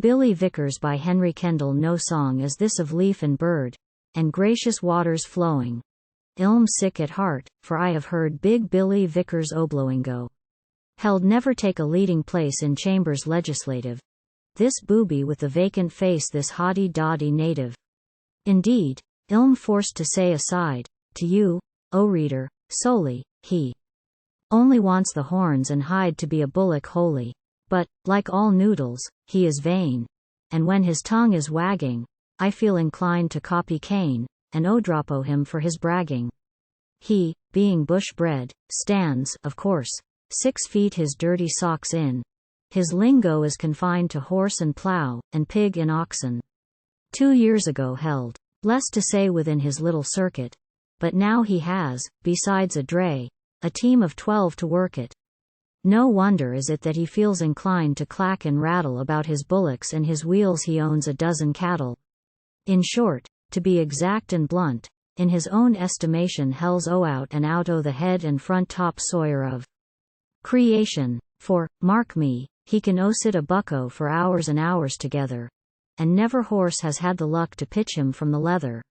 Billy Vickers by Henry Kendall. No song as this of leaf and bird, and gracious waters flowing. Ilm sick at heart, for I have heard big Billy Vickers ôblowingö. Heĺd never take a leading place in chambers legislative. This booby with the vacant face, this hoddy-doddy native. Indeed, ilm forced to say aside, to you, O reader, solely, he only wants the horns and hide to be a bullock wholly. But, like all noodles, he is vain, and when his tongue is wagging, I feel inclined to copy Cain, and ôdropö him for his bragging. He, being bush-bred, stands, of course, 6 feet his dirty socks in. His lingo is confined to horse and plough, and pig and oxen. 2 years ago Heĺd, less to say within his little circuit, but now he has, besides a dray, a team of 12 to work it. No wonder is it that he feels inclined to clack and rattle about his bullocks and his wheels. He owns a dozen cattle. In short, to be exact and blunt, in his own estimation Heĺd's out and out o' the head and front top sawyer of creation, for, mark me, he can sit a bucko for hours and hours together, and never horse has had the luck to pitch him from the leather.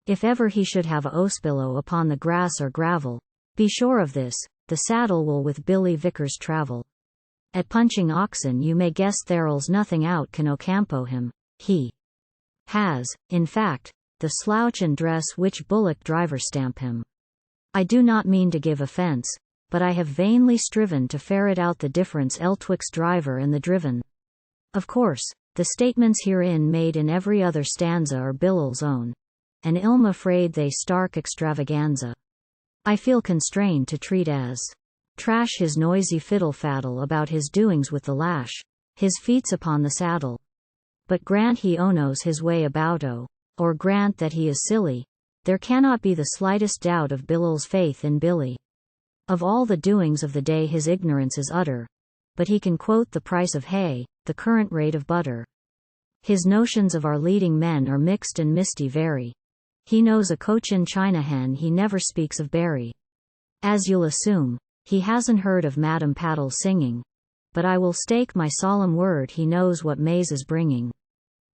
If ever he should have a ôspillo upon the grass or gravel, be sure of this, the saddle will with Billy Vickers travel. At punching oxen you may guess there'll's nothing out can ocampo him. He has, in fact, the slouch and dress which bullock drivers stamp him. I do not mean to give offense, but I have vainly striven to ferret out the difference twixt driver and the driven. Of course, the statements herein made in every other stanza are Bill's own, and ilm afraid they stark extravaganza. I feel constrained to treat as trash his noisy fiddle-faddle about his doings with the lash, his feats upon the saddle. But grant he knows his way about or grant that he is silly, there cannot be the slightest doubt of Bill's faith in Billy. Of all the doings of the day his ignorance is utter, but he can quote the price of hay, the current rate of butter. His notions of our leading men are mixed and misty very. He knows a Cochin China hen, he never speaks of Barry. As you'll assume, he hasn't heard of Madame Paddle singing, but I will stake my solemn word he knows what maize is bringing.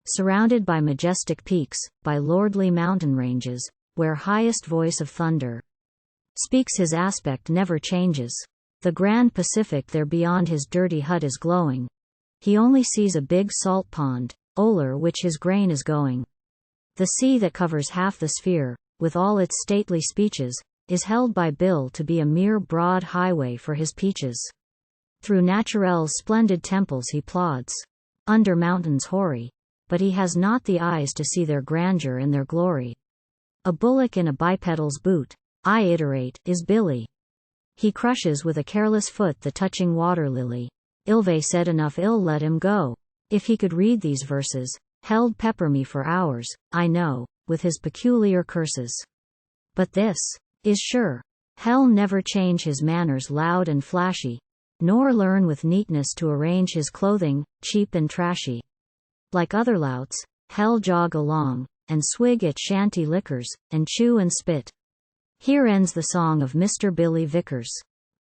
Surrounded by majestic peaks, by lordly mountain ranges, where highest voice of thunder speaks, his aspect never changes. The grand Pacific there beyond his dirty hut is glowing. He only sees a big salt pond, o'er which his grain is going. The sea that covers half the sphere, with all its stately speeches, is held by Bill to be a mere broad highway for his peaches. Through naturel's splendid temples he plods, under mountains hoary, but he has not the eyes to see their grandeur and their glory. A bullock in a bipedal's boot, I iterate, is Billy. He crushes with a careless foot the touching water lily. Ilve said enough, ill let him go. If he could read these verses, Heĺd pepper me for hours, I know, with his peculiar curses. But this is sure, Heĺd never change his manners loud and flashy, nor learn with neatness to arrange his clothing, cheap and trashy. Like other louts, Heĺd jog along, and swig at shanty liquors, and chew and spit. Here ends the song of Mr. Billy Vickers.